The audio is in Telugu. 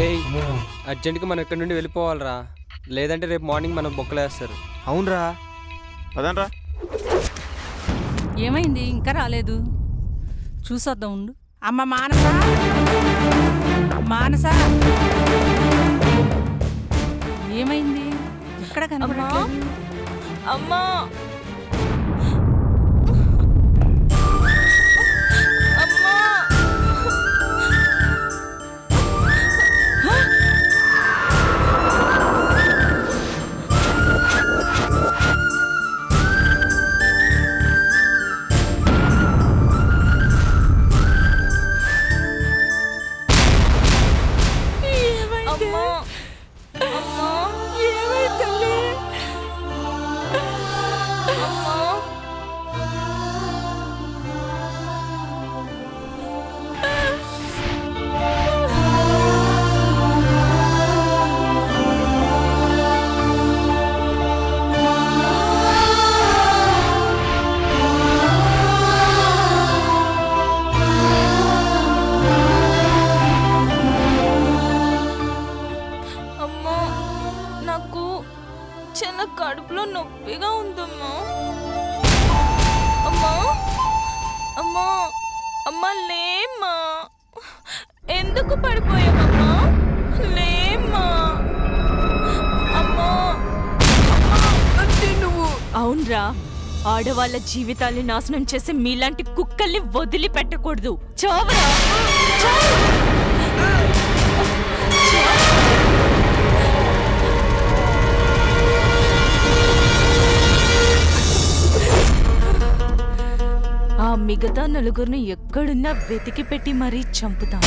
రేయ్ అర్జెంట్గా మనం ఇక్కడ నుండి వెళ్ళిపోవాలరా, లేదంటే రేపు మార్నింగ్ మనం బొక్కలేస్తారు. అవునరా, పదండ్రా. ఏమైంది ఇంకా రాలేదు? చూసొద్దాం ఉండు. అమ్మ మానస, మానస ఏమైంది? ఎక్కడ కనబడట్లేదు? అమ్మా అమ్మా అమ్మా అమ్మా ఏమైంది తల్లి? అమ్మా అమ్మా నాకు చిన్న కడుపులో నొప్పిగా ఉందమ్మా. అమ్మా అమ్మా అమ్మా లేమ్మా, ఎందుకు పడిపోయావమ్మా? లేమ్మా అమ్మా. అంటే నువ్వు అవునరా, ఆడవాళ్ళ జీవితాల్ని నాశనం చేసే మీలాంటి కుక్కల్ని వదిలిపెట్టకూడదు. చావరా ఆ మిగతా నలుగురిని ఎక్కడున్నా వెతికి పెట్టి మరీ చంపుతాం.